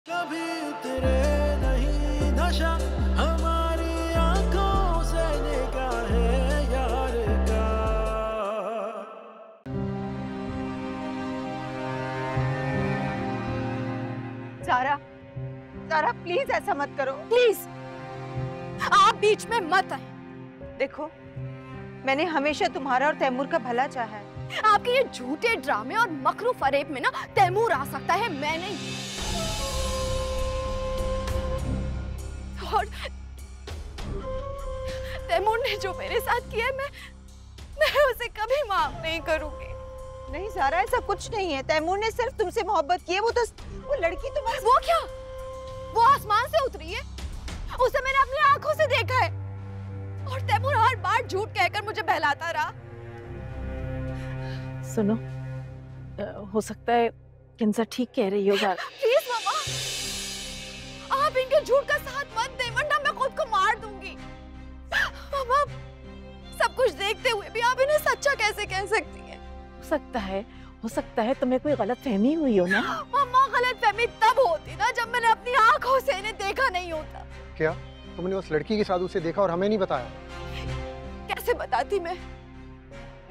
कभी उतरे नहीं नशा हमारी आंखों से निगाहें यार का। सारा, सारा प्लीज ऐसा मत करो, प्लीज। आप बीच में मत आए। देखो, मैंने हमेशा तुम्हारा और तैमूर का भला चाहा है। आपके ये झूठे ड्रामे और मकरू फरेब में ना तैमूर आ सकता है, मैं नहीं। और तैमूर ने जो मेरे साथ किया है, मैं उसे कभी माफ नहीं करूंगी। नहीं सारा, ऐसा कुछ नहीं है। तैमूर ने सिर्फ तुमसे मोहब्बत की है। वो लड़की तुम्हारे। वो क्या? वो आसमान से उतरी है? उसे मैंने अपनी आंखों से देखा है। और तैमूर हर बार झूठ कहकर मुझे बहलाता रहा। सुनो, हो सकता है किंजा ठीक कह रही होगा। प्लीज मामा, आप इनके झूठ का साथ मत दें, वरना मैं खुद को मार दूंगी। मामा, सब कुछ देखते हुए भी आप इन्हें सच्चा कैसे कह सकती हैं? हो सकता है तुम्हें कोई गलत फहमी हुई हो ना। मामा, गलत फहमी तब होती ना जब मैंने अपनी आंखों से इन्हें देखा नहीं होता। क्या तुमने उस लड़की के साथ उसे देखा और हमें नहीं बताया? कैसे बताती मैं?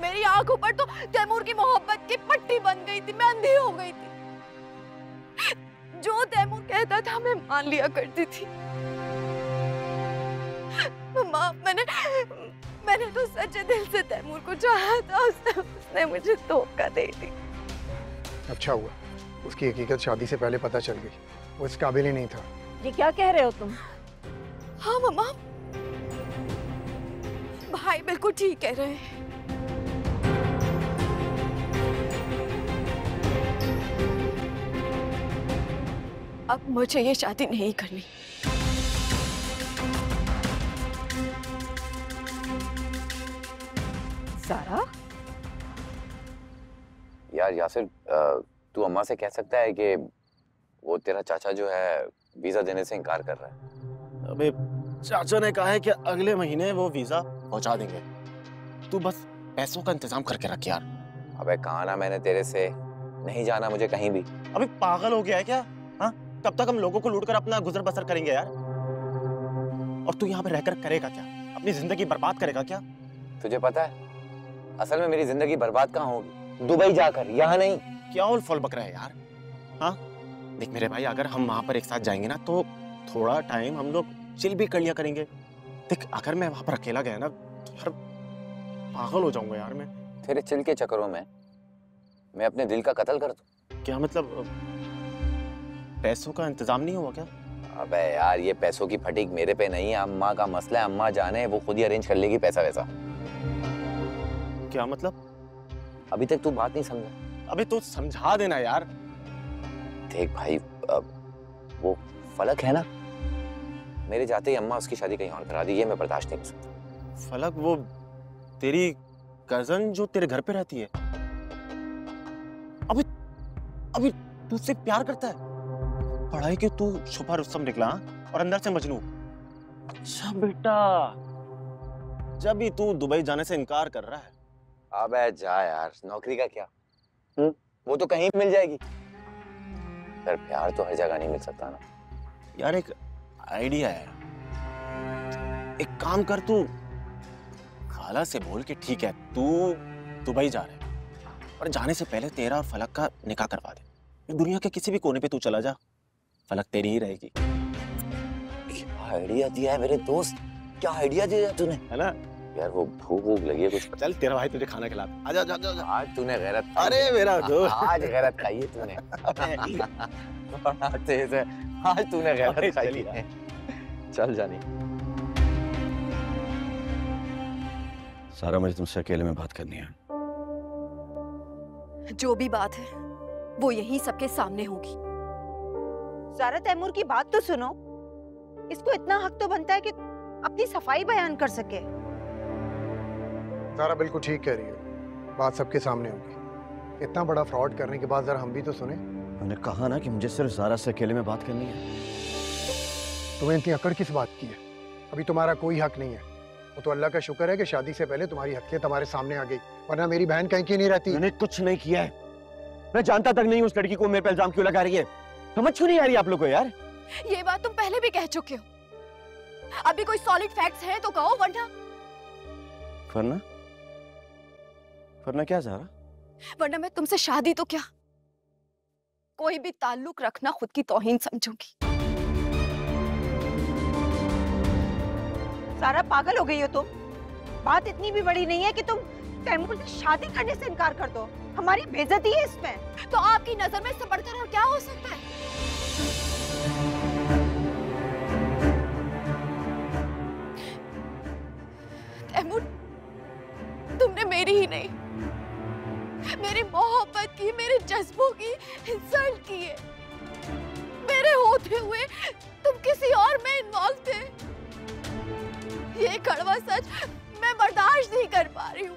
मेरी आंखों पर तो तैमूर की मोहब्बत की पट्टी बन गई थी, मैं अंधी हो गई थी। जो तैमूर कहता था मैं मान लिया करती थी। माँ, मैंने तो सच्चे दिल से तैमूर को चाहा था, उसने मुझे धोखा दे दी। अच्छा हुआ उसकी हकीकत शादी से पहले पता चल गई। वो इस काबिल ही नहीं था। ये क्या कह रहे हो तुम? हाँ मम्मा, भाई बिल्कुल ठीक कह रहे हैं। अब मुझे ये शादी नहीं करनी। सारा, यार यासिर, तू अम्मा से कह सकता है कि वो तेरा चाचा जो है वीजा देने से इनकार कर रहा है। अबे चाचा ने कहा है कि अगले महीने वो वीजा पहुंचा देंगे। तू बस पैसों का इंतजाम करके रख यार। अबे कहा ना मैंने तेरे से, नहीं जाना मुझे कहीं भी। अबे पागल हो गया है क्या? हाँ, कब तक हम लोगों को लूटकर अपना गुजर बसर करेंगे यार? और तू यहाँ पे रहकर करेगा क्या? अपनी जिंदगी बर्बाद करेगा क्या? तुझे पता है असल में मेरी जिंदगी बर्बाद कहाँ होगी? दुबई जाकर, यहाँ नहीं। क्या उल फल बक रहा है यार? हाँ देख मेरे भाई, अगर हम वहां पर एक साथ जाएंगे ना तो थोड़ा टाइम हम लोग चिल भी कर लिया करेंगे। देख, अगर मैं वहां पर अकेला गया ना तो यार पागल हो जाऊंगा यार मैं। तेरे चिल के चक्करों में मैं अपने दिल का कत्ल कर दूं? क्या मतलब, पैसों का इंतजाम नहीं हुआ क्या? अबे यार, ये पैसों की फटीक मेरे पे नहीं है, अम्मा का मसला है। अम्मा जाने, वो खुद ही अरेंज कर लेगी पैसा वैसा। क्या मतलब? अभी तक तू बात नहीं समझा। अबे तो समझा देना यार। देख भाई, वो फलक है ना, मेरे जाते ही अम्मा उसकी शादी कहीं और करा दी। ये मैं बर्दाश्त नहीं कर सकता। फलक, वो तेरी कजन जो तेरे घर पे रहती है? अभी तू उससे प्यार करता है? पढ़ाई के तू छुपा रुस्तम निकला और अंदर से मजनू। अच्छा बेटा, जब भी तू दुबई जाने से इनकार कर रहा है। अबे जा यार, नौकरी का क्या? वो तो कहीं मिल जाएगी। पर प्यार तो हर जगह नहीं मिल सकता ना यार। एक आइडिया है, एक काम कर, तू खाला से बोल के ठीक है तू दुबई जा रहा है, और जाने से पहले तेरा और फलक का निकाह करवा दे। दुनिया के किसी भी कोने पे तू चला जा, फलक तेरी ही रहेगी। क्या आइडिया दिया है मेरे दोस्त, क्या आइडिया दिया तूने, है ना यार? वो भूख लगी है कुछ। चल तेरा भाई तुझे खाना खिला। आजा जा, जा, जा। आज तूने गैरत, अरे मेरा दोस्त, आज गैरत खाई है तूने। आज तूने गैरत खाई है। चल जानी। सारा, मुझे तुमसे अकेले में बात करनी है। जो भी बात है वो यही सबके सामने होगी। सारा, तैमूर की बात तो सुनो। इसको इतना हक तो बनता है कि अपनी सफाई बयान कर सके। सारा बिल्कुल ठीक कह रही है, बात सबके सामने होगी। इतना बड़ा फ्रॉड करने के बाद जरा हम भी तो सुने। मैंने कहा ना कि मुझे सिर्फ ज़ारा से अकेले में बात करनी है। तुम्हें इतनी अकड़ किस बात की है? अभी तुम्हारा कोई हक नहीं है। वो तो अल्लाह का शुक्र है कि शादी से पहले तुम्हारी हकीकत हमारे सामने आ गई, वरना मेरी बहन कहीं की नहीं रहती। मैंने कुछ नहीं किया है। मैं जानता तक नहीं उस लड़की को मेरे पे इल्जाम क्यों लगा रही है। समझ क्यों नहीं आ रही आप लोग को यार? ये बात तुम पहले भी कह चुके हो। अभी कोई सॉलिड फैक्ट्स हैं तो कहो, वरना वरना क्या ज़ारा? वरना मैं तुमसे शादी तो क्या, कोई भी ताल्लुक रखना खुद की तौहीन समझूंगी। सारा पागल हो गई हो तुम। बात इतनी भी बड़ी नहीं है कि तुम तैमूर से शादी करने से इनकार कर दो। हमारी बेइज्जती है इसमें। तो आपकी नजर में इससे बढ़कर और क्या हो सकता है? तैमूर, तुमने मेरी ही नहीं, मेरी मोहब्बत की, मेरे जज्बों की इंसल्ट की है। मेरे होते हुए तुम किसी और में इन्वॉल्व थे। ये कड़वा सच मैं बर्दाश्त नहीं कर पा रही हूँ।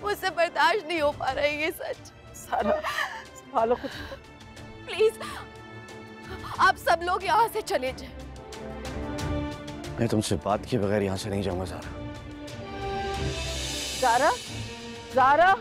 मुझसे बर्दाश्त नहीं हो पा रहा है ये सच। सारा संभालो खुद। प्लीज आप सब लोग यहाँ से चले जाएं। मैं तुमसे बात किए बगैर यहाँ से नहीं जाऊंगा ज़ारा। ज़ारा, ज़ारा,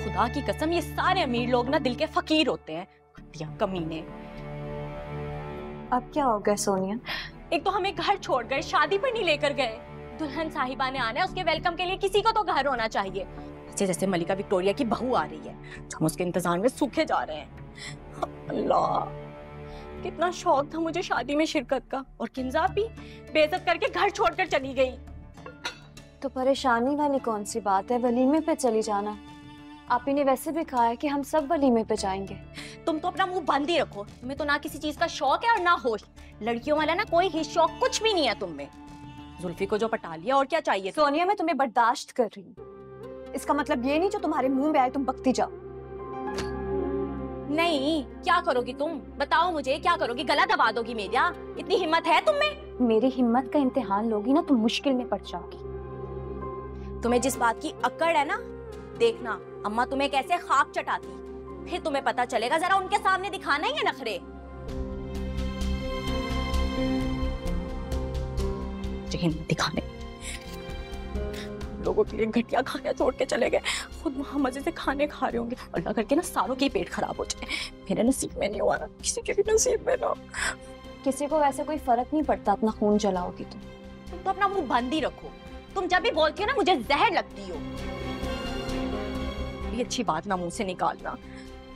खुदा की कसम, ये सारे अमीर लोग ना दिल के फकीर होते हैं। कमीने। अब क्या हो गया सोनिया? एक तो हमें घर छोड़ गए, शादी पर नहीं लेकर गए। दुल्हन साहिबा ने आना है, उसके वेलकम के लिए किसी को तो घर होना चाहिए। जैसे जैसे मलिका विक्टोरिया की बहू आ रही है, हम उसके इंतजार में सूखे जा रहे हैं। अल्लाह, कितना शौक था मुझे शादी में शिरकत का, और किंजा भी बेइज्जत करके घर छोड़कर चली गई। तो परेशानी वाली कौन सी बात है? वलीमे पे चली जाना। आप ही ने वैसे भी कहा है कि हम सब वलीमे पे जाएंगे। तुम तो अपना मुंह बंद ही रखो। तुम्हें तो ना किसी चीज का शौक है और ना होश। लड़कियों वाला ना कोई ही शौक कुछ भी नहीं है तुम में। जुल्फी को जो पटा लिया, और क्या चाहिए? सोनिया, मैं तुम्हें बर्दाश्त कर रही हूँ, इसका मतलब ये नहीं जो तुम्हारे मुंह में आए तुम बकती जाओ। नहीं, क्या करोगी तुम? बताओ मुझे, क्या करोगी? गला दबा दोगी मेरा? इतनी हिम्मत है तुम में? मेरी हिम्मत का इम्तिहान लोगी ना, तुम मुश्किल में पड़ जाओगी। तुम्हें जिस बात की अकड़ है ना, देखना अम्मा तुम्हें कैसे खाक चटाती, फिर तुम्हें पता चलेगा। जरा उनके सामने दिखाना ही है नखरे। हिम्मत दिखाने लोगों के लिए घटिया खाने छोड़ के चले गए, खुद वहां मजे से खाने खा रहे होंगे। अल्लाह करके ना सारों के पेट खराब हो जाए। मेरे नसीब में नहीं हुआ ना, किसी के भी नसीब में ना। किसी को वैसे कोई फर्क नहीं पड़ता, अपना खून जलाओगी तुम तो अपना मुंह बंद ही रखो। तुम जब भी बोलती हो ना मुझे जहर लगती हो। ये अच्छी बात ना मुंह से निकालना।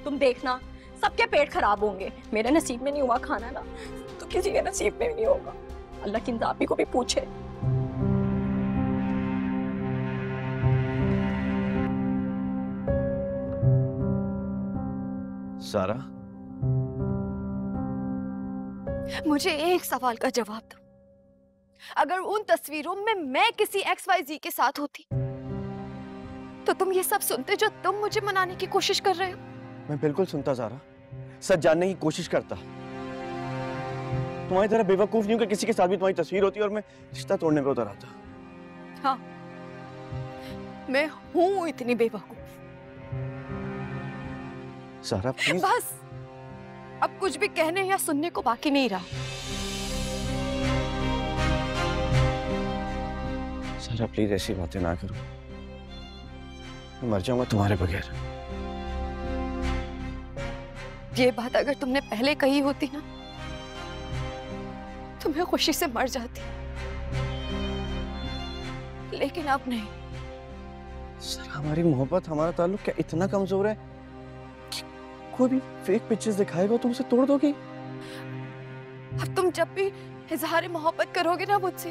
तुम देखना सबके पेट खराब होंगे। मेरे नसीब में नहीं हुआ खाना ना, तो किसी के नसीब में भी नहीं होगा। अल्लाह की इंसाफी को भी पूछे। सारा, मुझे एक सवाल का जवाब दो। अगर उन तस्वीरों में मैं किसी XYZ के साथ होती तो तुम ये सब सुनते जो तुम मुझे मनाने की कोशिश कर रहे हो? मैं बिल्कुल सुनता ज़ारा, सच जानने की कोशिश करता। तुम्हारी तरह बेवकूफ नहीं हूं कि किसी के साथ भी तुम्हारी तस्वीर होती और मैं रिश्ता तोड़ने पे उतर आता। हाँ, मैं हूं इतनी बेवकूफ। सारा प्लीज। बस अब कुछ भी कहने या सुनने को बाकी नहीं रहा। सारा प्लीज ऐसी बातें ना करो, मैं मर जाऊंगा तुम्हारे बगैर। ये बात अगर तुमने पहले कही होती ना तो मैं खुशी से मर जाती, लेकिन अब नहीं। सर, हमारी मोहब्बत, हमारा ताल्लुक क्या इतना कमजोर है कि कोई भी फेक पिक्चर्स दिखाएगा तुम उसे तोड़ दोगी? अब तुम जब भी इजहार मोहब्बत करोगे ना मुझसे,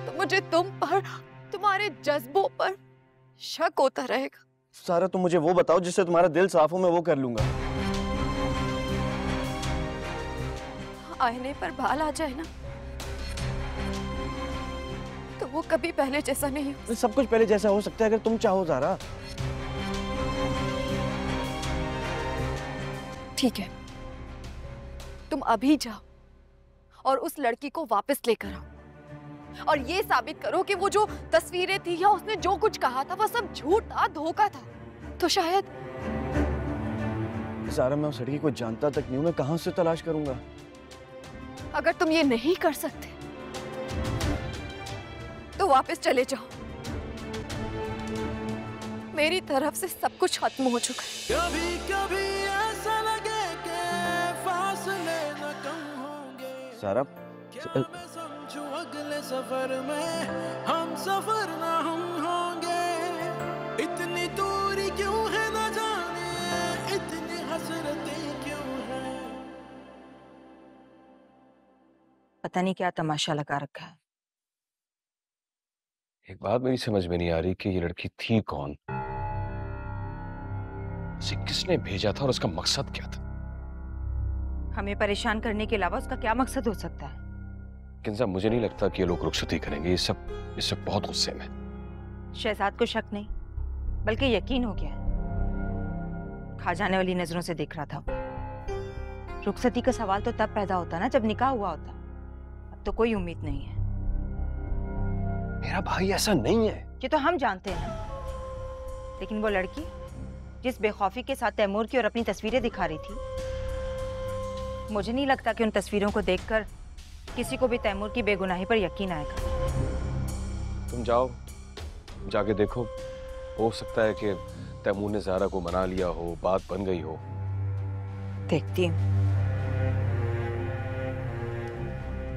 तो मुझे तुम पर, तुम्हारे जज्बों पर शक होता रहेगा। सारा, तुम मुझे वो बताओ जिससे तुम्हारा दिल साफ हो, मैं वो कर लूंगा। आईने पर बाल आ जाए ना तो वो कभी पहले जैसा नहीं हो। सब कुछ पहले जैसा हो सकता है अगर तुम चाहो ज़ारा। ठीक है, तुम अभी जाओ और उस लड़की को वापस लेकर आओ। और ये साबित करो कि वो जो तस्वीरें थी या उसने जो कुछ कहा था वो सब झूठ था, धोखा था। तो शायद सारा मैं उस लड़की को जानता तक नहीं हूँ, मैं कहाँ से तलाश करूंगा? अगर तुम ये नहीं कर सकते तो वापस चले जाओ। मेरी तरफ से सब कुछ खत्म हो चुका है। कभी कभी ऐसा लगे कि फासले न कम होंगे। सारा क्या मैं समझूं अगले सफर में हम सफर ना हम होंगे। इतनी दूरी क्यों है न जाने, इतनी हसरतें क्यों है। पता नहीं क्या तमाशा लगा रखा है। एक बात मेरी समझ में नहीं आ रही कि ये लड़की थी कौन, उसे किसने भेजा था और उसका मकसद क्या था? हमें परेशान करने के अलावा उसका क्या मकसद हो सकता है? किंजा, मुझे नहीं लगता कि ये लोग रुखसती करेंगे। ये सब बहुत गुस्से में। शहजाद को शक नहीं बल्कि यकीन हो गया है। खा जाने वाली नजरों से देख रहा था। रुखसती का सवाल तो तब पैदा होता ना जब निकाह हुआ होता। अब तो कोई उम्मीद नहीं है। मेरा भाई ऐसा नहीं है। ये तो हम जानते हैं ना। लेकिन वो लड़की जिस बेखौफी के साथ तैमूर की और अपनी तस्वीरें दिखा रही थी, मुझे नहीं लगता कि उन तस्वीरों को देखकर किसी को भी तैमूर की बेगुनाही पर यकीन आएगा। तुम जाओ, जाके देखो। हो सकता है कि तैमूर ने ज़ारा को मना लिया हो, बात बन गई हो। देखती हूँ।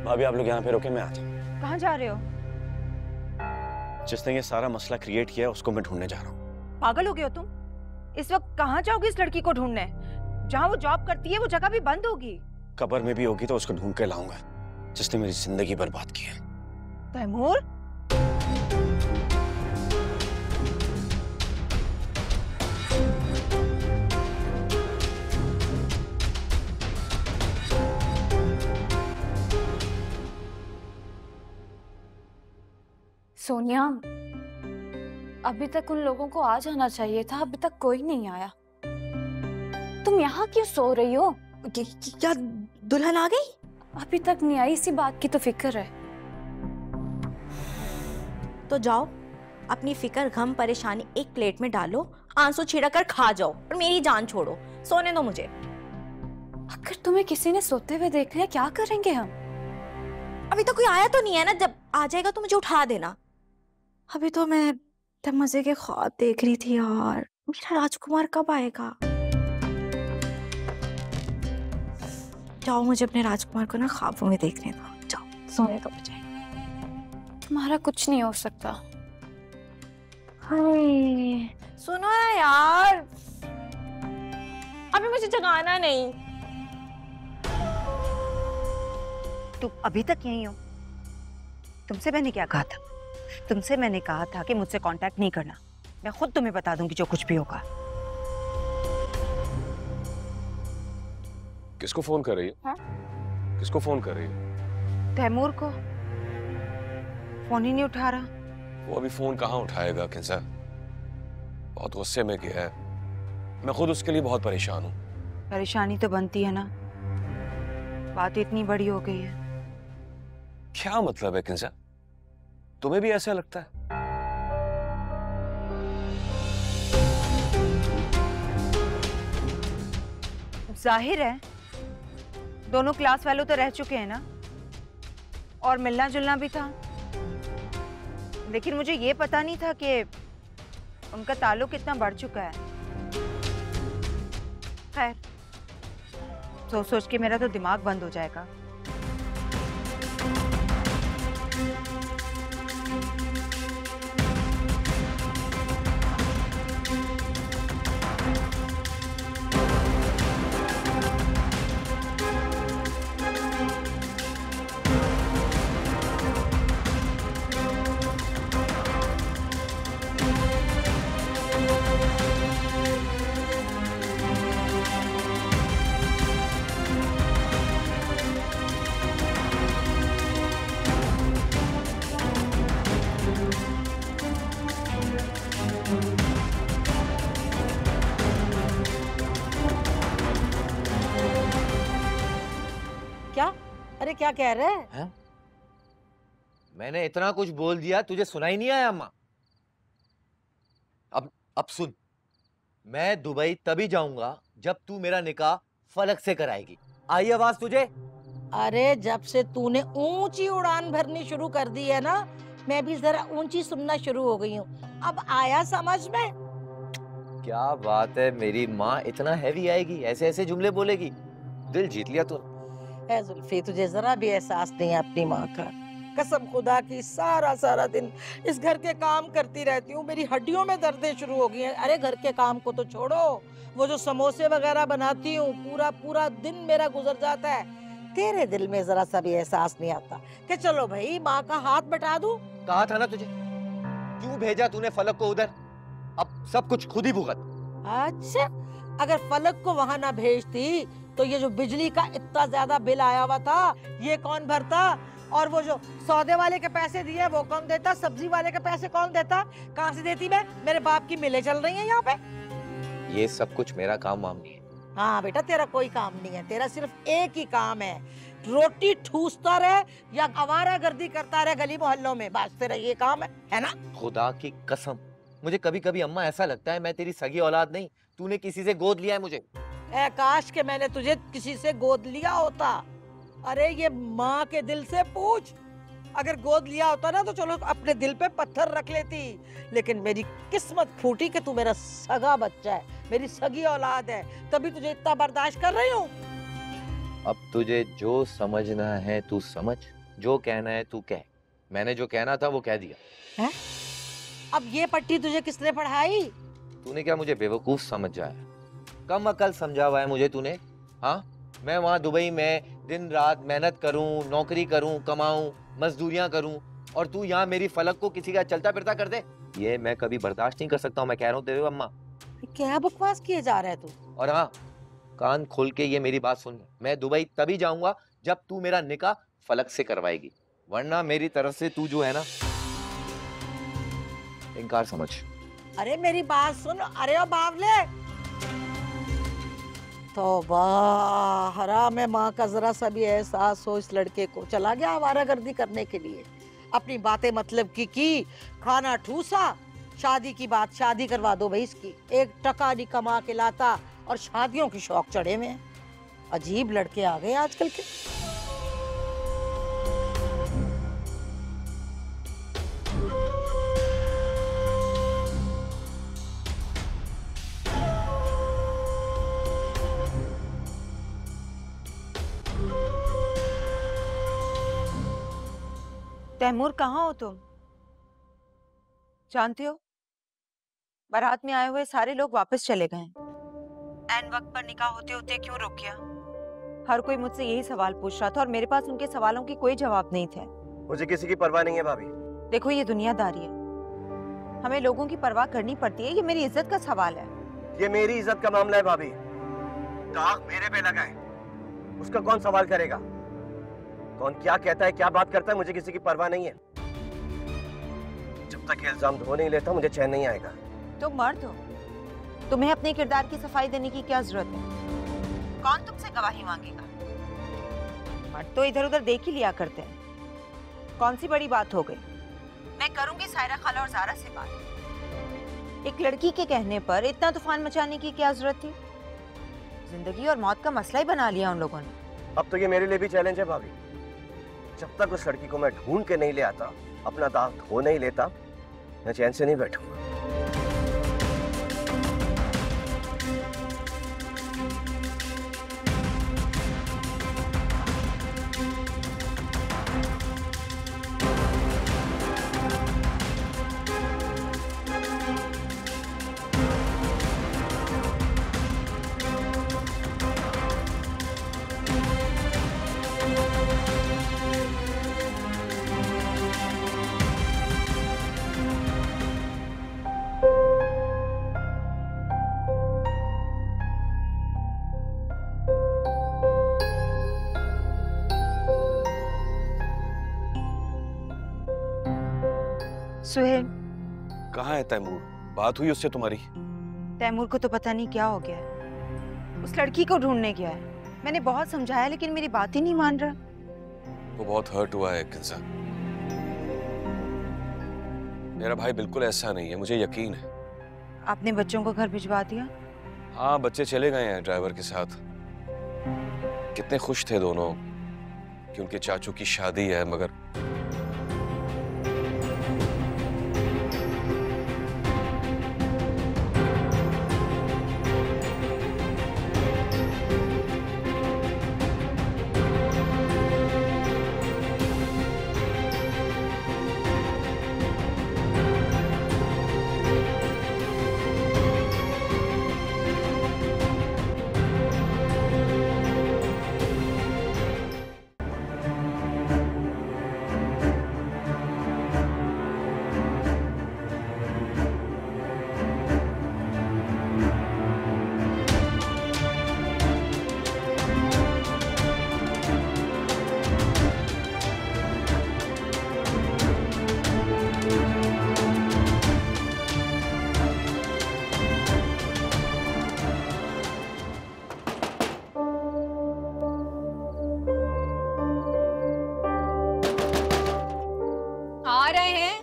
भाभी आप लोग यहाँ पे रुके, मैं आता हूँ। कहाँ जा रहे हो? जिसने ये सारा मसला क्रिएट किया है उसको मैं ढूंढने जा रहा हूँ। पागल हो गए हो तुम? इस वक्त कहाँ जाओगे इस लड़की को ढूंढने? जहाँ वो जॉब करती है वो जगह भी बंद होगी। कब्र में भी होगी तो उसको ढूंढ के लाऊंगा, जिसने मेरी जिंदगी बर्बाद की है। तैमूर? सोनिया, अभी तक उन लोगों को आ जाना चाहिए था, अभी तक कोई नहीं आया। तुम यहाँ क्यों सो रही हो? क्या दुल्हन आ गई? अभी तक नहीं आई, इसी बात की तो फिक्र है। तो जाओ, अपनी फिक्र गम परेशानी एक प्लेट में डालो, आंसू छिड़क कर खा जाओ और मेरी जान छोड़ो। सोने दो मुझे। अगर तुम्हें किसी ने सोते हुए देख लिया क्या करेंगे हम? अभी तो कोई आया तो नहीं है ना, जब आ जाएगा तो मुझे उठा देना। अभी तो मैं मजे के ख्वाब देख रही थी यार। मेरा राजकुमार कब आएगा? जाओ, मुझे अपने राजकुमार को ना ख्वाबों में देखने दो। जाओ, सोने दो मुझे। तुम्हारा कुछ नहीं हो सकता। हाय, सुनो ना यार, अभी मुझे जगाना नहीं। तुम अभी तक यहीं हो? तुमसे मैंने क्या कहा था? तुमसे मैंने कहा था कि मुझसे कांटेक्ट नहीं करना। मैं खुद तुम्हें बता दूंगी जो कुछ भी होगा। किसको फोन कर रही है? हाँ? किसको फोन कर रही है? तैमूर को। फोन ही नहीं उठा रहा। वो अभी फोन कहाँ उठाएगा किंजा? बहुत गुस्से में गया है। मैं खुद उसके लिए बहुत परेशान हूँ। परेशानी तो बनती है ना, बात इतनी बड़ी हो गई है। क्या मतलब है किंजा? तुम्हें भी ऐसा लगता है? जाहिर है दोनों क्लास फेलो तो रह चुके हैं ना, और मिलना जुलना भी था। लेकिन मुझे ये पता नहीं था कि उनका ताल्लुक इतना बढ़ चुका है। खैर, सोच सोच के मेरा तो दिमाग बंद हो जाएगा। क्या? अरे क्या कह रहे हैं? मैंने इतना कुछ बोल दिया, तुझे सुना ही नहीं आया अम्मा? अब सुन, मैं दुबई तभी जाऊंगा जब तू मेरा निकाह फलक से कराएगी। आई आवाज तुझे? अरे जब से तूने ऊंची उड़ान भरनी शुरू कर दी है ना, मैं भी जरा ऊंची सुनना शुरू हो गई हूँ। अब आया समझ में? क्या बात है, मेरी माँ इतना हैवी आएगी, ऐसे ऐसे जुमले बोलेगी। दिल जीत लिया तू। है जुल्फी, तुझे जरा भी एहसास नहीं है अपनी माँ का। कसम खुदा की, सारा दिन इस घर के काम करती रहती हूँ, मेरी हड्डियों में दर्दें शुरू हो गई हैं। अरे घर के काम को तो छोड़ो, वो जो समोसे वगैरह बनाती हूँ, पूरा दिन मेरा गुजर जाता है। तेरे दिल में जरा सा भी एहसास नहीं आता कि चलो भाई माँ का हाथ बटा दूं? कहा था ना तुझे, क्यों भेजा तूने फलक को उधर? अब सब कुछ खुद ही भुगत। अच्छा, अगर फलक को वहाँ ना भेजती तो ये जो बिजली का इतना ज्यादा बिल आया हुआ था, ये कौन भरता? और वो जो सौदे वाले के पैसे दिए वो कौन देता? सब्जी वाले के पैसे कौन देता? कहाँ से देती मैं? मेरे बाप की मिलें चल रही हैं यहाँ पे। ये सब कुछ मेरा काम वाम नहीं है। हाँ बेटा, तेरा कोई काम नहीं है, तेरा सिर्फ एक ही काम है, रोटी ठूसता रहे या आवारागर्दी करता रहे गली मोहल्लों में, बस तेरा ये काम है ना? खुदा की कसम, मुझे कभी कभी अम्मा ऐसा लगता है मैं तेरी सगी औलाद नहीं, तूने किसी से गोद लिया है मुझे। ऐ काश के मैंने तुझे किसी से गोद लिया होता। अरे ये माँ के दिल से पूछ, अगर गोद लिया होता ना तो चलो अपने दिल पे पत्थर रख लेती, लेकिन मेरी किस्मत फूटी कि तू मेरा सगा बच्चा है, मेरी सगी औलाद है, तभी तुझे इतना बर्दाश्त कर रही हूँ। अब तुझे जो समझना है तू समझ, जो कहना है तू कह। मैंने जो कहना था वो कह दिया। है? अब ये पट्टी तुझे किसने पढ़ाई? तूने क्या मुझे बेवकूफ समझ जाया? कम अकल समझा हुआ है मुझे तूने। हाँ, मैं वहाँ दुबई में दिन रात मेहनत करूँ, नौकरी करूँ, कमाऊँ, मजदूरियाँ करूँ, और तू यहाँ मेरी फलक को किसी का चलता फिरता कर दे, ये मैं कभी बर्दाश्त नहीं कर सकता हूँ। मैं कह रहा हूँ तेरे अम्मा। क्या बकवास किए जा रहा है तू? और हाँ, कान खोल के ये मेरी बात सुन, मैं दुबई तभी जाऊंगा जब तू मेरा निकाह फलक से करवाएगी, वरना मेरी तरफ से तू जो है ना, इनकार समझ। अरे मेरी बात सुन। अरे ओ बावले, तौबा, हराम है, माँ का जरा सा भी एहसास हो इस लड़के को। चला गया आवारागर्दी करने के लिए, अपनी बातें मतलब की, खाना ठूसा, शादी की बात, शादी करवा दो भाई इसकी, एक टका नहीं कमा के लाता और शादियों की शौक चढ़े हुए हैं। अजीब लड़के आ गए आजकल के। तैमूर, कहाँ हो तुम? जानते हो, बारात में आए हुए सारे लोग वापस चले गए, ऐन वक्त पर निकाह होते होते क्यों रुक गया? हर कोई मुझसे यही सवाल पूछ रहा था और मेरे पास उनके सवालों के कोई जवाब नहीं थे। मुझे किसी की परवाह नहीं है भाभी। देखो, ये दुनियादारी है, हमें लोगों की परवाह करनी पड़ती है, ये मेरी इज्जत का सवाल है। ये मेरी इज्जत का मामला है भाभी, दाग मेरे पे लगा है, उसका कौन सवाल करेगा? कौन क्या कहता है, क्या बात करता है, मुझे किसी की परवाह नहीं है। जब तक इल्जाम धो नहीं लेता मुझे चैन नहीं आएगा। तुम मर्द हो, तुम्हें अपने किरदार की सफाई देने की क्या जरूरत है? कौन तुमसे गवाही मांगेगा? मर्द तो इधर उधर देख ही लिया करते हैं। कौन सी बड़ी बात हो गई? मैं करूंगी सायरा खाला और ज़ारा से बात। एक लड़की के कहने पर इतना तूफान मचाने की क्या जरूरत थी? जिंदगी और मौत का मसला ही बना लिया उन लोगों ने। अब तो ये मेरे लिए भी चैलेंज है भाभी, जब तक उस लड़की को मैं ढूंढ के नहीं ले आता, अपना दाग धो नहीं लेता, मैं चैन से नहीं बैठूंगा। सुहेल, कहाँ है तैमूर? बात हुई उससे तुम्हारी? तैमूर को तो पता नहीं क्या हो गया है, उस लड़की को ढूंढने गया है। मैंने बहुत समझाया लेकिन मेरी बात ही नहीं मान रहा। वो बहुत हर्ट हुआ है किंजा। मेरा भाई बिल्कुल ऐसा नहीं है, मुझे यकीन है। आपने बच्चों को घर भिजवा दिया? हाँ, बच्चे चले गए हैं ड्राइवर के साथ। कितने खुश थे दोनों कि उनके चाचू की शादी है, मगर आ रहे हैं।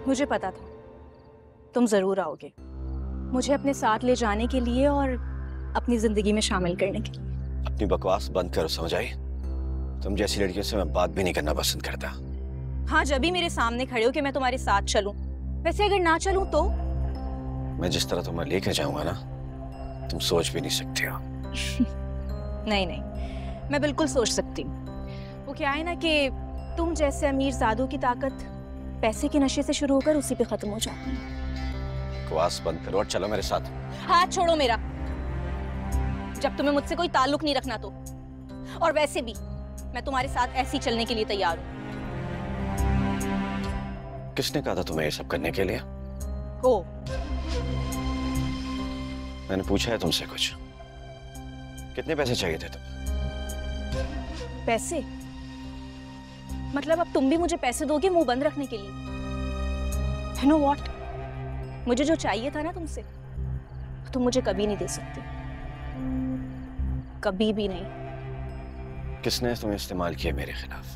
मुझे पता था तुम जरूर आओगे, मुझे अपने साथ ले जाने के लिए और अपनी जिंदगी में शामिल करने के लिए। अपनी बकवास बंद करो, समझ आई? तुम जैसी लड़कियों से मैं बात भी नहीं करना पसंद करता। हाँ, जब भी मेरे सामने खड़े हो कि मैं तुम्हारे साथ चलूं, वैसे अगर ना चलूं तो? मैं जिस तरह तुम्हें लेकर जाऊंगा ना, तुम सोच भी नहीं सकते हो। नहीं नहीं, मैं बिल्कुल सोच सकती हूँ। वो क्या है ना कि तुम जैसे अमीर ज़ादों की ताकत पैसे के नशे से शुरू होकर उसी पे खत्म हो जाती है। बकवास बंद करो और चलो मेरे साथ। हाथ छोड़ो मेरा, जब तुम्हें मुझसे कोई ताल्लुक नहीं रखना तो। और वैसे भी मैं तुम्हारे साथ ऐसे ही चलने के लिए तैयार हूँ। किसने कहा था तुम्हें ये सब करने के लिए? ओ, मैंने पूछा है तुमसे कुछ? कितने पैसे चाहिए थे तुम्हें? पैसे? मतलब अब तुम भी मुझे पैसे दोगे मुंह बंद रखने के लिए? You know what? मुझे जो चाहिए था ना तुमसे, तुम मुझे कभी नहीं दे सकती, कभी भी नहीं। किसने तुम्हें इस्तेमाल किया मेरे खिलाफ?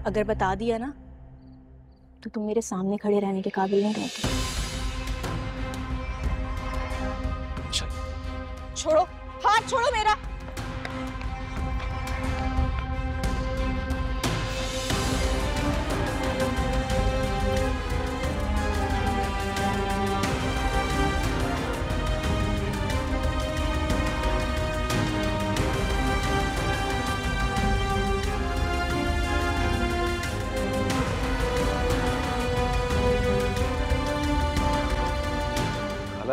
अगर बता दिया ना तो तुम मेरे सामने खड़े रहने के काबिल नहीं रहते। छोड़ो, हाथ छोड़ो मेरा।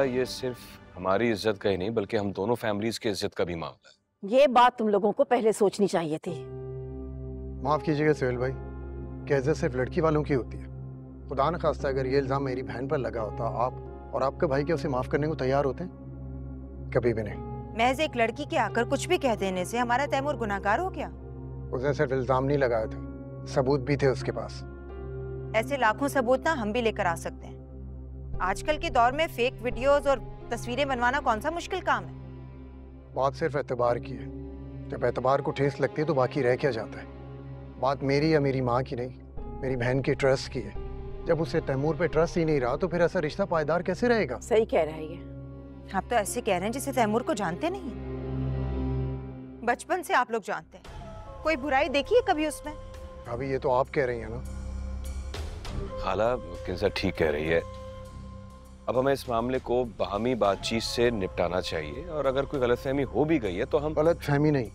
ये सिर्फ हमारी इज्जत का ही नहीं, बल्कि हम दोनों फैमिलीज की इज्जत का भी मामला है। ये बात तुम लोगों को पहले सोचनी चाहिए थी। माफ कीजिएगा सोहेल भाई, क्या इज्जत सिर्फ लड़की वालों की होती है? खुदा न खास्ता अगर ये इल्जाम मेरी बहन पर लगा होता, आप और आपका भाई क्या उसे माफ करने को तैयार होते? कभी भी नहीं। महज एक लड़की के आकर कुछ भी कह देने से हमारा तैमूर गुनाहगार हो गया? उसने सिर्फ इल्जाम नहीं लगाया था, सबूत भी थे उसके पास। ऐसे लाखों सबूत ना हम भी लेकर आ सकते हैं। आजकल के दौर में फेक वीडियोस और तस्वीरें बनवाना कौन सा मुश्किल काम है? बात सिर्फ एतबार की है। जब एतबार को ठेस लगती है तो बाकी रह क्या जाता है? बात मेरी या मेरी माँ की नहीं, मेरी बहन की ट्रस्ट की है। जब उसे तैमूर पे ट्रस्ट ही नहीं रहा तो फिर ऐसा रिश्ता पायदार कैसे रहेगा? सही कह रहा है ये। आप तो ऐसे कह रहे हैं जिसे तैमूर को जानते नहीं। बचपन से आप लोग जानते हैं, कोई बुराई देखी है कभी उसमें? अभी ये तो आप कह रही हैं ना। खाला किंजा ठीक कह रही है। अब हमें इस मामले को बाहमी बातचीत से निपटाना चाहिए, और अगर कोई गलतफहमी हो भी गई है तो हम... गलतफहमी नहीं,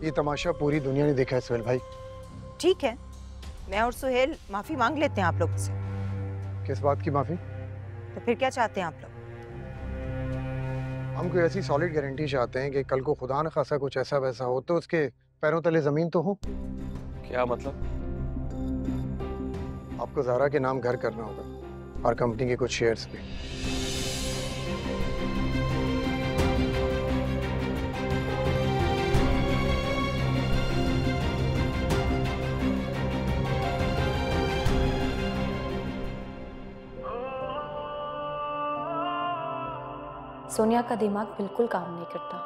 ये तमाशा पूरी दुनिया ने देखा है सोहेल भाई। ठीक है, मैं और सुहेल माफी मांग लेते हैं आप लोगों से। किस बात की माफी? तो फिर क्या चाहते हैं आप लोग? हम कोई ऐसी सॉलिड गारंटी चाहते हैं कि कल को खुदा न खासा कुछ ऐसा वैसा हो तो उसके पैरों तले जमीन तो हो। क्या मतलब? आपको ज़ारा के नाम घर करना होगा और कंपनी के कुछ शेयर्स भी। सोनिया का दिमाग बिल्कुल काम नहीं करता।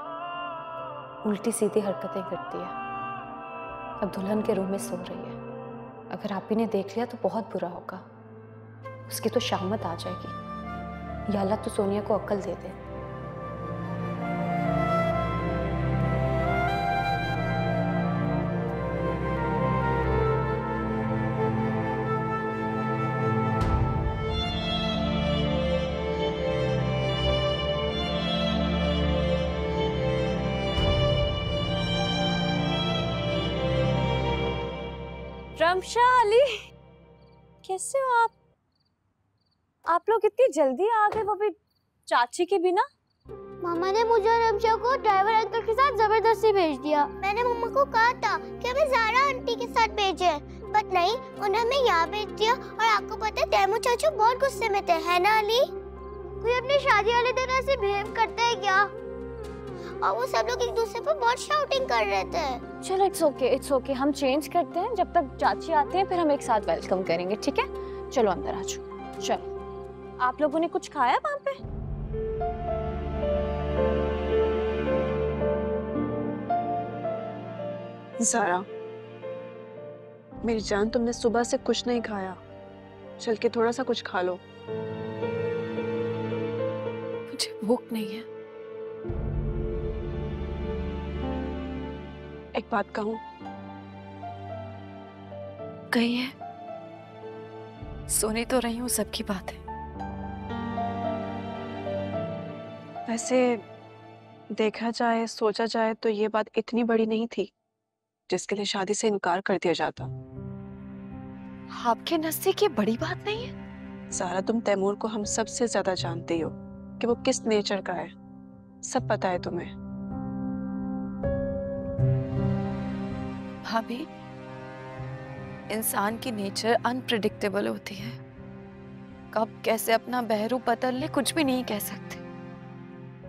उल्टी सीधी हरकतें करती है। अब दुल्हन के रूम में सो रही है। अगर आप ही ने देख लिया तो बहुत बुरा होगा। उसकी तो शामत आ जाएगी। या अल्लाह तो सोनिया को अक्ल दे दे। रमशा अली, कैसे हो आप? आप लोग इतनी जल्दी आ गए, वो भी चाची के बिना। मामा ने मुझे और रमशा को ड्राइवर अंकल के साथ जबरदस्ती भेज दिया। मैंने मम्मा को कहा था कि हमें ज़ारा आंटी के साथ भेजे, बट नहीं, उन्होंने हमें यहाँ भेज दिया। और आपको पता है तैमूर चाचू बहुत गुस्से में थे, है ना अली? कोई अपनी शादी वाले दिन ऐसे बिहेव करता है क्या? और वो सब लोग एक दूसरे पर बहुत शाउटिंग कर रहे थे। चलो इट्स ओके, हम चेंज करते हैं। जब तक चाची आते हैं फिर हम एक साथ वेलकम करेंगे, ठीक है? चलो अंदर आ जाओ। चलो, आप लोगों ने कुछ खाया वहाँ पे? ज़ारा, मेरी जान, तुमने सुबह से कुछ नहीं खाया। चल के थोड़ा सा कुछ खा लो। मुझे भूख नहीं है। एक बात कहूं, कही है, सुनी तो रही हूं सबकी बात है। वैसे देखा जाए, सोचा जाए तो ये बात इतनी बड़ी नहीं थी जिसके लिए शादी से इनकार कर दिया जाता। आपके नजदीक ये बड़ी बात नहीं है? ज़ारा, तुम तैमूर को हम सबसे ज्यादा जानती हो कि वो किस नेचर का है। सब पता है तुम्हें। भाभी, इंसान की नेचर अनप्रेडिक्टेबल होती है। कब कैसे अपना बहरू बदल ले कुछ भी नहीं कह सकते।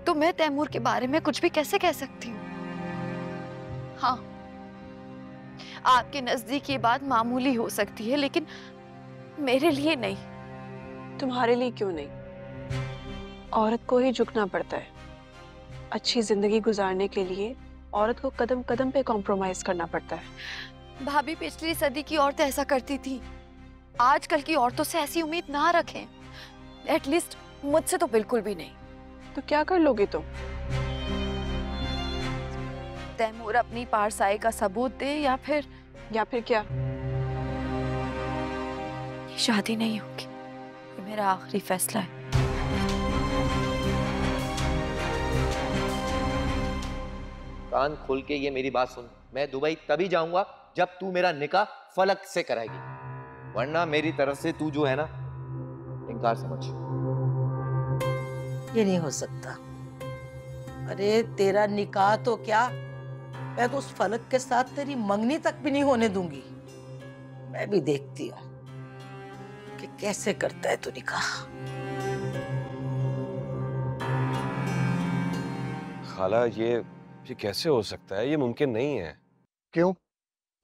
तो मैं तैमूर के बारे में कुछ भी कैसे कह सकती हूँ? हाँ, आपके नजदीक ये बात मामूली हो सकती है, लेकिन मेरे लिए नहीं। तुम्हारे लिए क्यों नहीं? औरत को ही झुकना पड़ता है। अच्छी जिंदगी गुजारने के लिए औरत को कदम कदम पे कॉम्प्रोमाइज करना पड़ता है। भाभी, पिछली सदी की औरतें ऐसा करती थी। आजकल की औरतों से ऐसी उम्मीद ना रखें। एटलीस्ट मुझसे तो बिल्कुल भी नहीं। तो क्या कर लोगे तुम? तैमूर अपनी पारसाई का सबूत दे या फिर क्या? शादी नहीं होगी। ये मेरा आखिरी फैसला है। कान खोल के ये मेरी बात सुन। मैं दुबई तभी जाऊंगा जब तू मेरा निकाह फलक से कराएगी, वरना मेरी तरफ से तू जो है ना, इनकार समझ। ये नहीं हो सकता। अरे तेरा निकाह तो क्या, मैं तो उस फलक के साथ तेरी मंगनी तक भी नहीं होने दूंगी। मैं भी देखती हूँ कि कैसे करता है तू निकाह। खाला, ये कैसे हो सकता है? ये मुमकिन नहीं है। क्यों?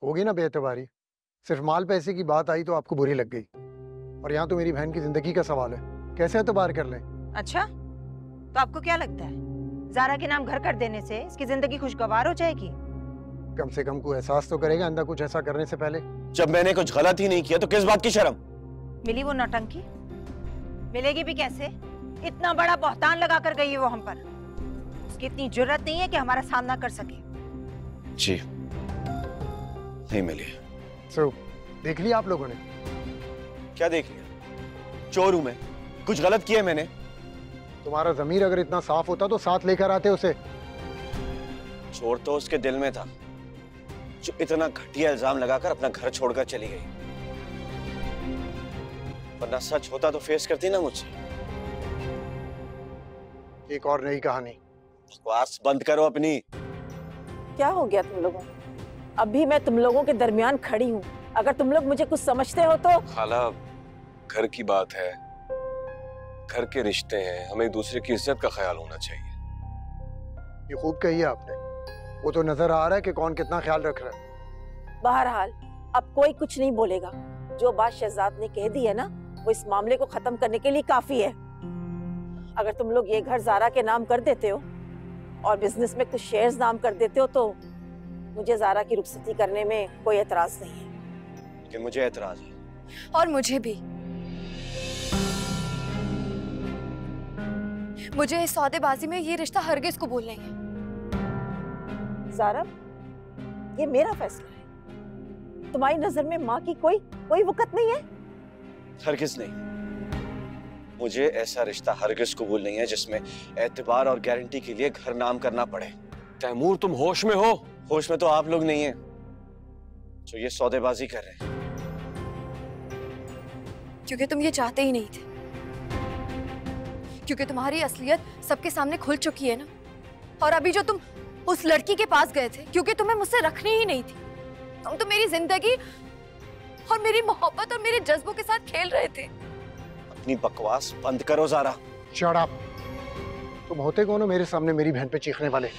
होगी ना बेएतबारी। सिर्फ माल पैसे की बात आई तो आपको बुरी लग गई, और यहाँ तो मेरी बहन की जिंदगी का सवाल है। कैसे एतबार कर लें? अच्छा, तो आपको क्या लगता है ज़ारा के नाम घर कर देने से इसकी जिंदगी खुशगवार हो जाएगी? कम से कम कोई एहसास तो करेगा अंदर कुछ ऐसा करने से पहले। जब मैंने कुछ गलत ही नहीं किया तो किस बात की शर्म? मिली वो नौटंकी? मिलेगी भी कैसे? इतना बड़ा बहतान लगा कर गई है वो हम पर। उसकी इतनी जुर्रत नहीं है कि हमारा सामना कर सके। जी नहीं मिली। देख लिया आप लोगों ने? क्या देख लिया? चोर हूं मैं? कुछ गलत किया मैंने? तुम्हारा ज़मीर अगर इतना साफ होता तो साथ लेकर आते उसे। चोर तो उसके दिल में था, जो इतना घटिया इल्जाम लगाकर अपना घर छोड़कर चली गई। वरना सच होता तो फेस करती ना मुझसे। एक और नई कहानी। बकवास बंद करो अपनी। क्या हो गया तुम लोगों? अभी मैं तुम लोगों के दरमियान खड़ी हूँ। अगर तुम लोग मुझे कुछ समझते हो तो। खाला, घर की बात है, घर के रिश्ते हैं, हमें एक दूसरे की इज्जत का ख्याल होना चाहिए। ये खूब कही आपने। वो तो नजर आ रहा है कि कौन कितना ख्याल रख रहा है। बहरहाल अब कोई कुछ नहीं बोलेगा। जो बात शहजाद ने कह दी है ना, वो इस मामले को खत्म करने के लिए काफी है। अगर तुम लोग ये घर ज़ारा के नाम कर देते हो और बिजनेस में कुछ शेयर्स नाम कर देते हो तो मुझे ज़ारा की रुखसती करने में कोई एतराज नहीं है। लेकिन मुझे एतराज है। और मुझे भी। मुझे इस सौदेबाजी में ये रिश्ता हरगिज कबूल नहीं है। ज़ारा, ये मेरा फैसला है। तुम्हारी नजर में माँ की कोई वक़्त नहीं है? हरगिज नहीं। मुझे ऐसा रिश्ता हरगिज कबूल नहीं है जिसमें एतबार और गारंटी के लिए घर नाम करना पड़े। तैमूर, तुम होश में हो? होश में तो आप लोग नहीं हैं जो ये सौदेबाजी कर रहे हैं। क्योंकि तुम ये चाहते ही नहीं थे, क्योंकि तुम्हारी असलियत सबके सामने खुल चुकी है ना। और अभी जो तुम उस लड़की के पास गए थे क्योंकि तुम्हें मुझसे रखनी ही नहीं थी, तुम तो मेरी जिंदगी और मेरी मोहब्बत और मेरे जज्बों के साथ खेल रहे थे। अपनी बकवास बंद करो ज़ारा। Shut up. तुम होते कौन हो मेरे सामने मेरी बहन पे चीखने वाले?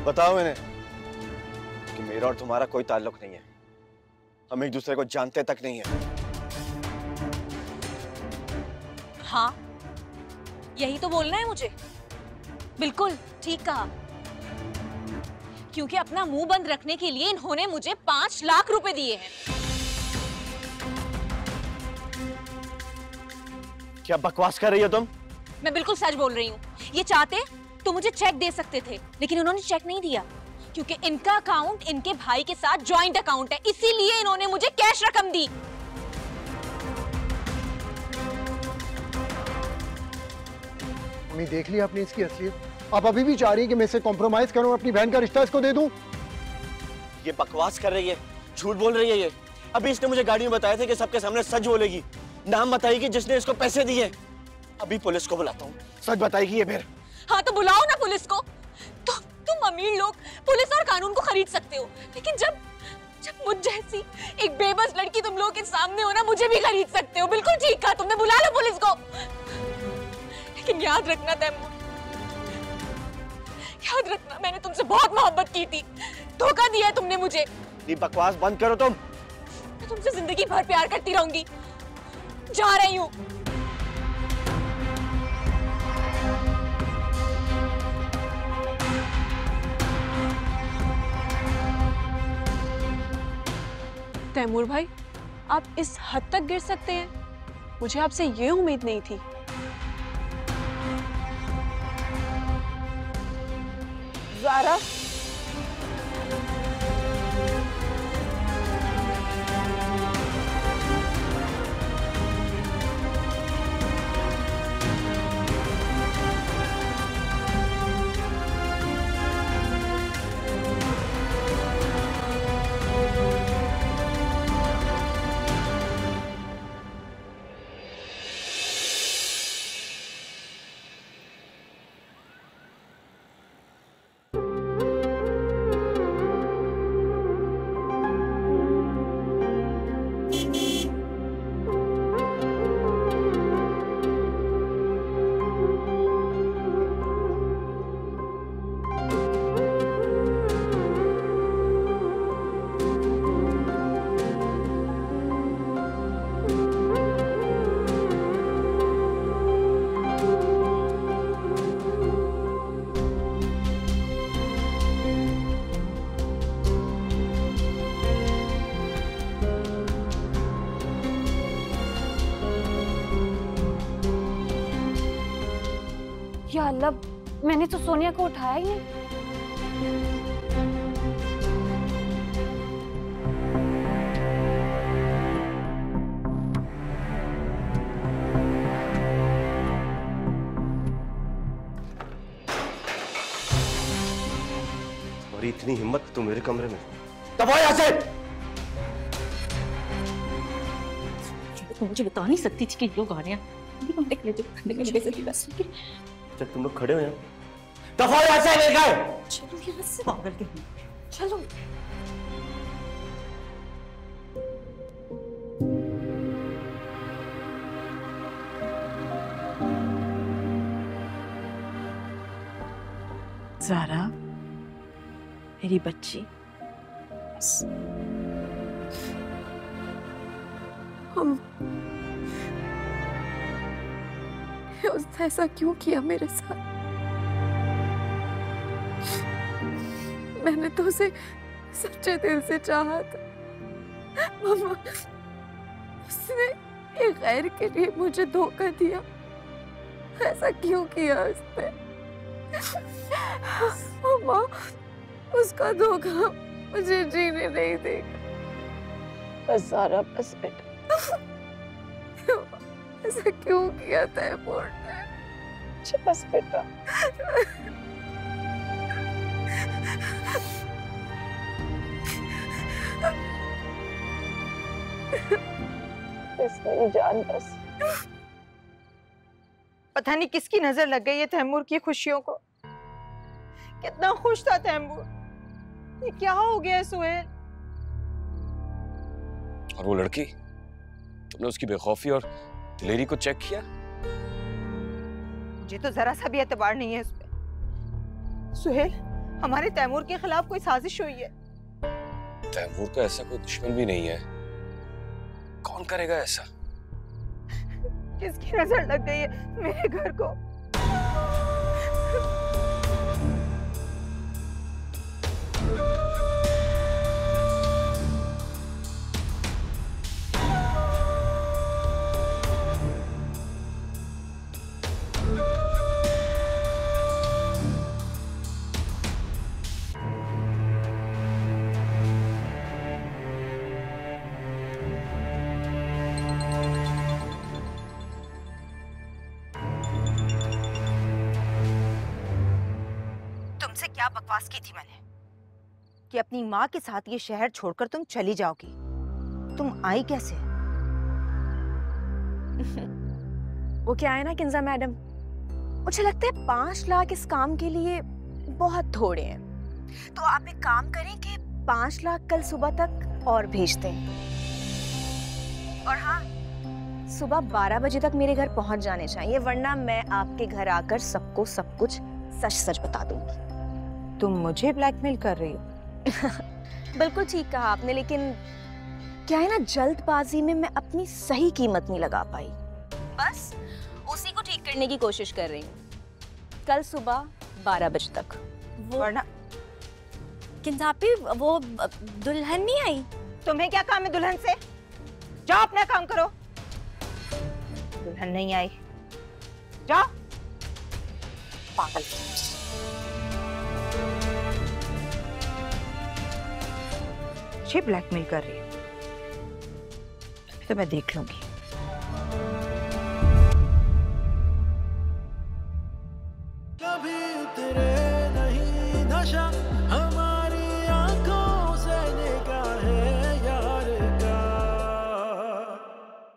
बताओ इन्हें कि मेरा और तुम्हारा कोई ताल्लुक नहीं है। हम एक दूसरे को जानते तक नहीं है। हाँ, यही तो बोलना है मुझे। बिल्कुल ठीक कहा। क्योंकि अपना मुंह बंद रखने के लिए इन्होंने मुझे 5 लाख रुपए दिए हैं। क्या बकवास कर रही हो तुम? मैं बिल्कुल सच बोल रही हूँ। ये चाहते तो मुझे चेक दे सकते थे, लेकिन उन्होंने चेक नहीं दिया क्योंकि इनका अकाउंट इनके भाई के साथ जॉइंट अकाउंट है, इसीलिए इन्होंने मुझे कैश रकम दी। मम्मी, देख लिया आपने इसकी असलियत। आप अभी भी चाह रही है कि मैं इसे कॉम्प्रोमाइज करूं, अपनी बहन का रिश्ता इसको दे दूं? ये बकवास कर रही है, झूठ बोल रही है ये। अभी इसने मुझे गाड़ी में बताया था कि सबके सामने सच बोलेगी, नाम बताएगी जिसने इसको पैसे दिए। अभी पुलिस को बुलाता हूँ, सच बताएगी ये फिर। हाँ तो बुलाओ ना पुलिस को। तो तुम अमीर लोग पुलिस और कानून को खरीद सकते हो, लेकिन जब मुझ जैसी एक बेबस लड़की तुम लोगों के सामने हो ना, मुझे भी खरीद सकते हो। बिल्कुल ठीक कहा तुमने, बुला लो पुलिस को। लेकिन याद रखना तैमूर, याद रखना मैंने तुमसे बहुत मोहब्बत की थी, धोखा दिया तुमने मुझे। ये बकवास बंद करो तुम। मैं तुमसे जिंदगी भर प्यार करती रहूंगी। जा रही हूँ। तैमूर भाई, आप इस हद तक गिर सकते हैं? मुझे आपसे ये उम्मीद नहीं थी। ज़ारा, या अल्लाह, मैंने तो सोनिया को उठाया ही नहीं। तुम्हारी इतनी हिम्मत, तुम मेरे कमरे में? दबाओ यहाँ से। तो मुझे बता नहीं सकती थी कि लोग आ रहे हैं। जब तुम लोग खड़े हो यहाँ, दफा यहाँ से लेकर। चलो यहाँ से पागल के चलो। ज़ारा मेरी बच्ची, उसने ऐसा क्यों किया मेरे साथ? मैंने तो उसे सच्चे दिल से चाहा था। मम्मा, उसने एक गैर के लिए मुझे धोखा दिया। ऐसा क्यों किया उसने? मम्मा, उसका धोखा मुझे जीने नहीं देगा। बस ज़ारा, बस बेटा। ऐसा क्यों किया तैमूर ने? बस बेटा। मेरी जान बस। पता नहीं किसकी नजर लग गई है तैमूर की खुशियों को। कितना खुश था तैमूर। ये क्या हो गया सुहेल? और वो लड़की, तुमने उसकी बेखौफी और दिलेरी को चेक किया? मुझे तो जरा सा भी एतबार नहीं है उस पे। सुहेल, हमारे तैमूर के खिलाफ कोई साजिश हुई है। तैमूर का ऐसा कोई दुश्मन भी नहीं है। कौन करेगा ऐसा? किसकी नजर लग गई है मेरे घर को? क्या बकवास की थी मैंने कि अपनी माँ के साथ ये शहर छोड़कर तुम चली जाओगी? तुम आई कैसे? वो क्या है ना किंजा मैडम, मुझे लगता है 5 लाख इस काम के लिए बहुत थोड़े हैं। तो आप एक काम करें कि 5 लाख कल सुबह तक और भेज दें। और हाँ, सुबह 12 बजे तक मेरे घर पहुंच जाने चाहिए, वरना मैं आपके घर आकर सबको सब कुछ सच सच बता दूंगी। तुम मुझे ब्लैकमेल कर रही हो? बिल्कुल ठीक कहा आपने, लेकिन क्या है ना, जल्दबाजी में मैं अपनी सही कीमत नहीं लगा पाई। बस उसी को ठीक करने की कोशिश कर रही हूँ। कल सुबह 12 बजे तक। वरना किंजापी, वो दुल्हन नहीं आई। तुम्हें क्या काम है दुल्हन से? जाओ अपना काम करो। दुल्हन नहीं आई, जाओ। पागल। मुझे ब्लैकमेल कर रही है तो मैं देख लूंगी। कभी उतरे नहीं नशा